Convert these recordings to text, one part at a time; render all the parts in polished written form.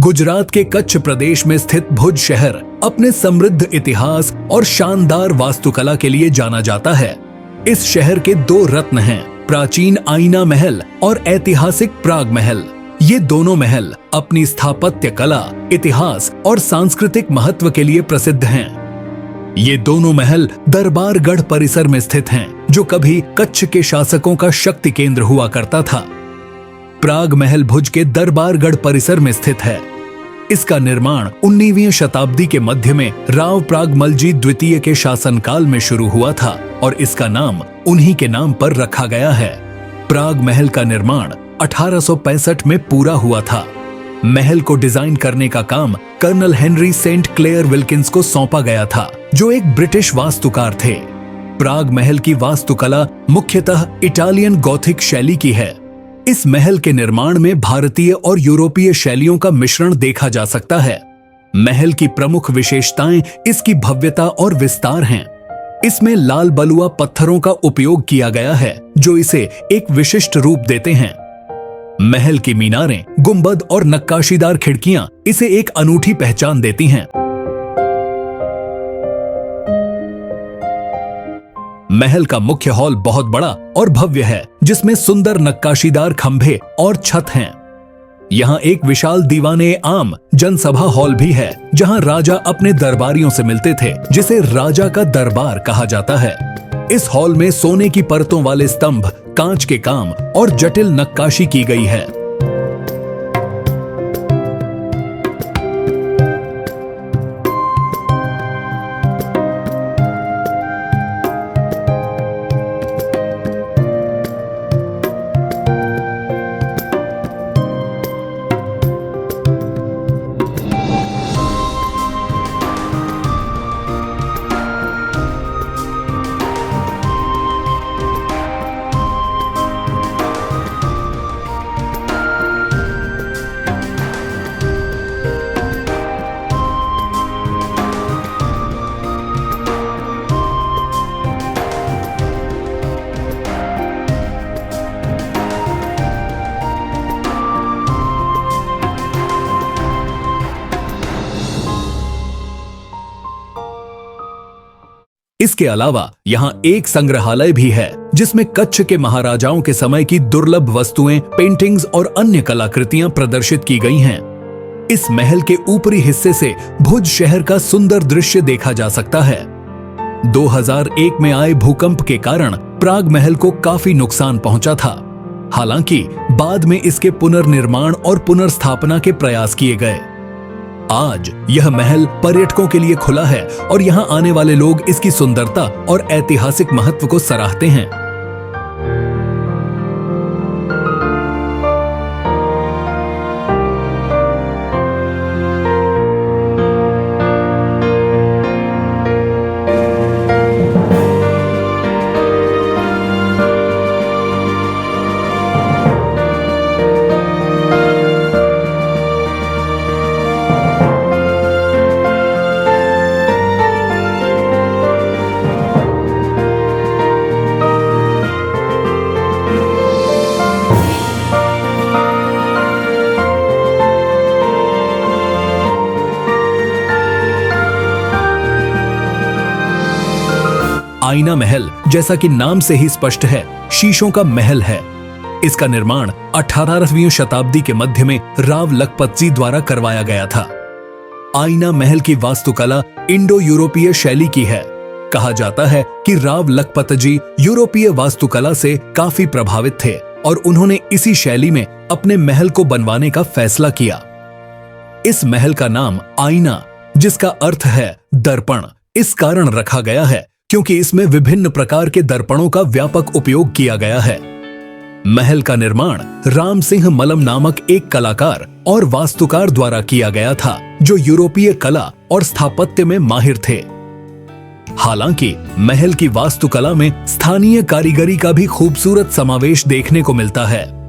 गुजरात के कच्छ प्रदेश में स्थित भुज शहर अपने समृद्ध इतिहास और शानदार वास्तुकला के लिए जाना जाता है। इस शहर के दो रत्न हैं, प्राचीन आईना महल और ऐतिहासिक प्राग महल। ये दोनों महल अपनी स्थापत्य कला, इतिहास और सांस्कृतिक महत्व के लिए प्रसिद्ध हैं। ये दोनों महल दरबारगढ़ परिसर में स्थित हैं, जो कभी कच्छ के शासकों का शक्ति केंद्र हुआ करता था। प्राग महल भुज के दरबारगढ़ परिसर में स्थित है। इसका निर्माण 19वीं शताब्दी के मध्य में राव प्रागमलजी द्वितीय के शासनकाल में शुरू हुआ था और इसका नाम उन्हीं के नाम पर रखा गया है। प्राग महल का निर्माण 1865 में पूरा हुआ था। महल को डिजाइन करने का काम colonel Henry Saint Clair Wilkins को सौंपा गया था, जो एक ब्रिटिश वास्तुकार थे। प्राग महल की वास्तुकला मुख्यतः इटालियन गॉथिक शैली की है। इस महल के निर्माण में भारतीय और यूरोपीय शैलियों का मिश्रण देखा जा सकता है। महल की प्रमुख विशेषताएं इसकी भव्यता और विस्तार हैं। इसमें लाल बलुआ पत्थरों का उपयोग किया गया है, जो इसे एक विशिष्ट रूप देते हैं। महल की मीनारें, गुंबद और नक्काशीदार खिड़कियां इसे एक अनूठी पहचान देती हैं। महल का मुख्य हॉल बहुत बड़ा और भव्य है, जिसमें सुंदर नक्काशीदार खंभे और छत हैं। यहाँ एक विशाल दीवाने आम जनसभा हॉल भी है, जहाँ राजा अपने दरबारियों से मिलते थे, जिसे राजा का दरबार कहा जाता है। इस हॉल में सोने की परतों वाले स्तंभ, कांच के काम और जटिल नक्काशी की गई है। इसके अलावा यहाँ एक संग्रहालय भी है, जिसमें कच्छ के महाराजाओं के समय की दुर्लभ वस्तुएं, पेंटिंग्स और अन्य कलाकृतियां प्रदर्शित की गई हैं। इस महल के ऊपरी हिस्से से भुज शहर का सुंदर दृश्य देखा जा सकता है। 2001 में आए भूकंप के कारण प्राग महल को काफी नुकसान पहुंचा था। हालांकि बाद में इसके पुनर्निर्माण और पुनर्स्थापना के प्रयास किए गए। आज यह महल पर्यटकों के लिए खुला है और यहाँ आने वाले लोग इसकी सुंदरता और ऐतिहासिक महत्व को सराहते हैं। आईना महल, जैसा कि नाम से ही स्पष्ट है, शीशों का महल है। इसका निर्माण 18वीं शताब्दी के मध्य में राव लखपतजी द्वारा करवाया गया था। आईना महल की वास्तुकला इंडो यूरोपीय शैली की है। कहा जाता है कि राव लखपतजी यूरोपीय वास्तुकला से काफी प्रभावित थे और उन्होंने इसी शैली में अपने महल को बनवाने का फैसला किया। इस महल का नाम आईना, जिसका अर्थ है दर्पण, इस कारण रखा गया है क्योंकि इसमें विभिन्न प्रकार के दर्पणों का व्यापक उपयोग किया गया है। महल का निर्माण राम सिंह मलम नामक एक कलाकार और वास्तुकार द्वारा किया गया था, जो यूरोपीय कला और स्थापत्य में माहिर थे। हालांकि महल की वास्तुकला में स्थानीय कारीगरी का भी खूबसूरत समावेश देखने को मिलता है।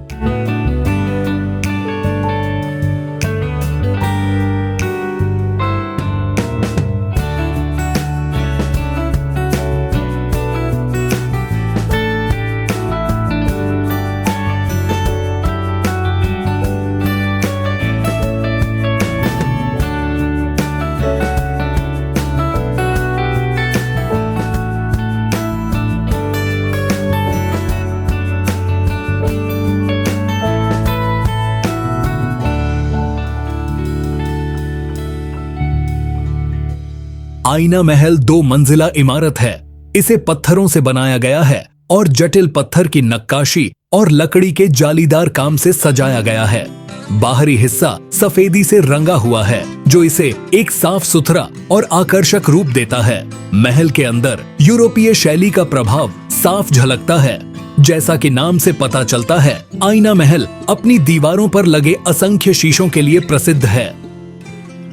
आईना महल 2 मंजिला इमारत है। इसे पत्थरों से बनाया गया है और जटिल पत्थर की नक्काशी और लकड़ी के जालीदार काम से सजाया गया है। बाहरी हिस्सा सफेदी से रंगा हुआ है, जो इसे एक साफ सुथरा और आकर्षक रूप देता है। महल के अंदर यूरोपीय शैली का प्रभाव साफ झलकता है। जैसा कि नाम से पता चलता है, आईना महल अपनी दीवारों पर लगे असंख्य शीशों के लिए प्रसिद्ध है।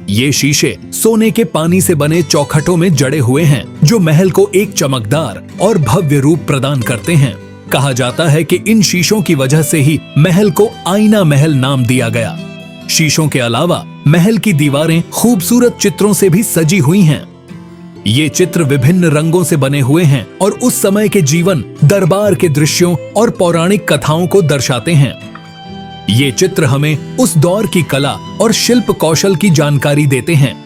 ये शीशे सोने के पानी से बने चौखटों में जड़े हुए हैं, जो महल को एक चमकदार और भव्य रूप प्रदान करते हैं। कहा जाता है कि इन शीशों की वजह से ही महल को आईना महल नाम दिया गया। शीशों के अलावा महल की दीवारें खूबसूरत चित्रों से भी सजी हुई हैं। ये चित्र विभिन्न रंगों से बने हुए हैं और उस समय के जीवन, दरबार के दृश्यों और पौराणिक कथाओं को दर्शाते हैं। ये चित्र हमें उस दौर की कला और शिल्प कौशल की जानकारी देते हैं।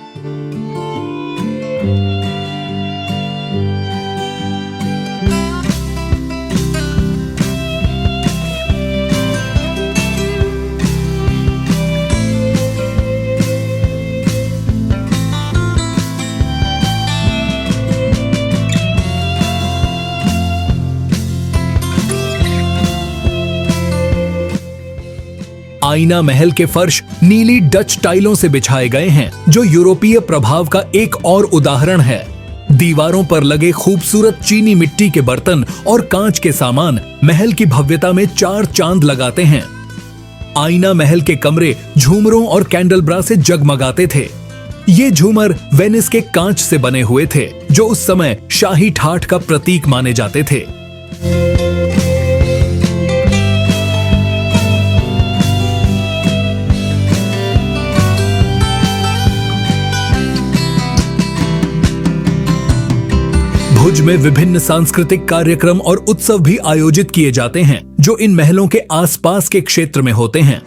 आईना महल के फर्श नीली डच टाइलों से बिछाए गए हैं, जो यूरोपीय प्रभाव का एक और उदाहरण है। दीवारों पर लगे खूबसूरत चीनी मिट्टी के बर्तन और कांच के सामान महल की भव्यता में 4 चांद लगाते हैं। आईना महल के कमरे झूमरों और कैंडलब्रा से जगमगाते थे। ये झूमर वेनिस के कांच से बने हुए थे, जो उस समय शाही ठाठ का प्रतीक माने जाते थे। भुज में विभिन्न सांस्कृतिक कार्यक्रम और उत्सव भी आयोजित किए जाते हैं, जो इन महलों के आसपास के क्षेत्र में होते हैं।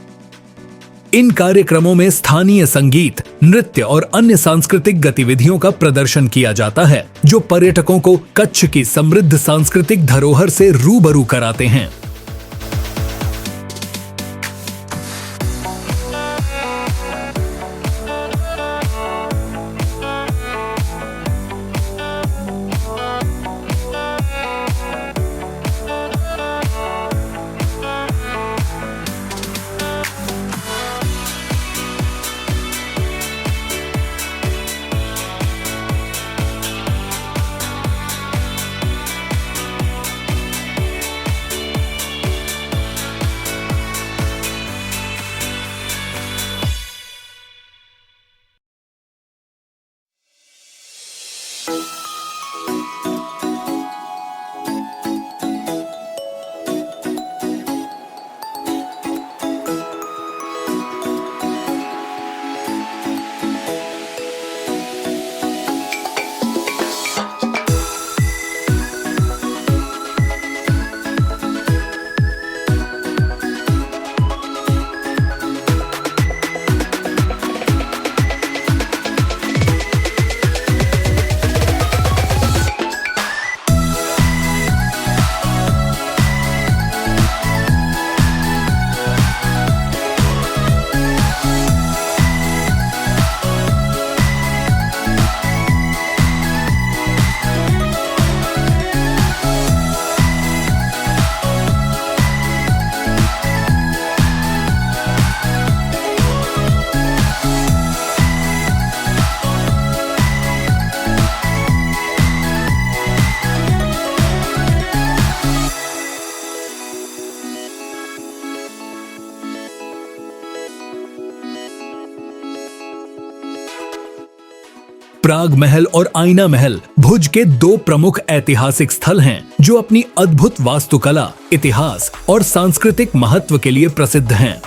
इन कार्यक्रमों में स्थानीय संगीत, नृत्य और अन्य सांस्कृतिक गतिविधियों का प्रदर्शन किया जाता है, जो पर्यटकों को कच्छ की समृद्ध सांस्कृतिक धरोहर से रूबरू कराते हैं। प्राग महल और आईना महल भुज के 2 प्रमुख ऐतिहासिक स्थल हैं, जो अपनी अद्भुत वास्तुकला, इतिहास और सांस्कृतिक महत्व के लिए प्रसिद्ध हैं।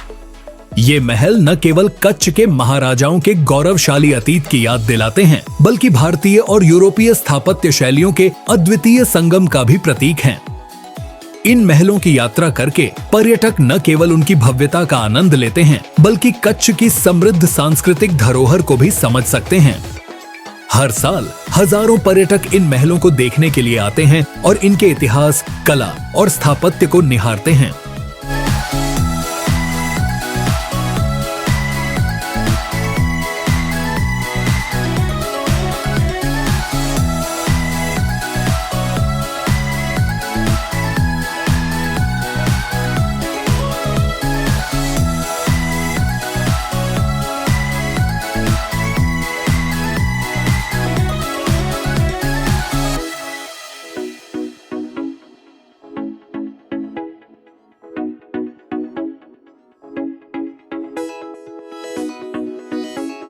ये महल न केवल कच्छ के महाराजाओं के गौरवशाली अतीत की याद दिलाते हैं, बल्कि भारतीय और यूरोपीय स्थापत्य शैलियों के अद्वितीय संगम का भी प्रतीक हैं। इन महलों की यात्रा करके पर्यटक न केवल उनकी भव्यता का आनंद लेते हैं, बल्कि कच्छ की समृद्ध सांस्कृतिक धरोहर को भी समझ सकते हैं। हर साल हजारों पर्यटक इन महलों को देखने के लिए आते हैं और इनके इतिहास, कला और स्थापत्य को निहारते हैं।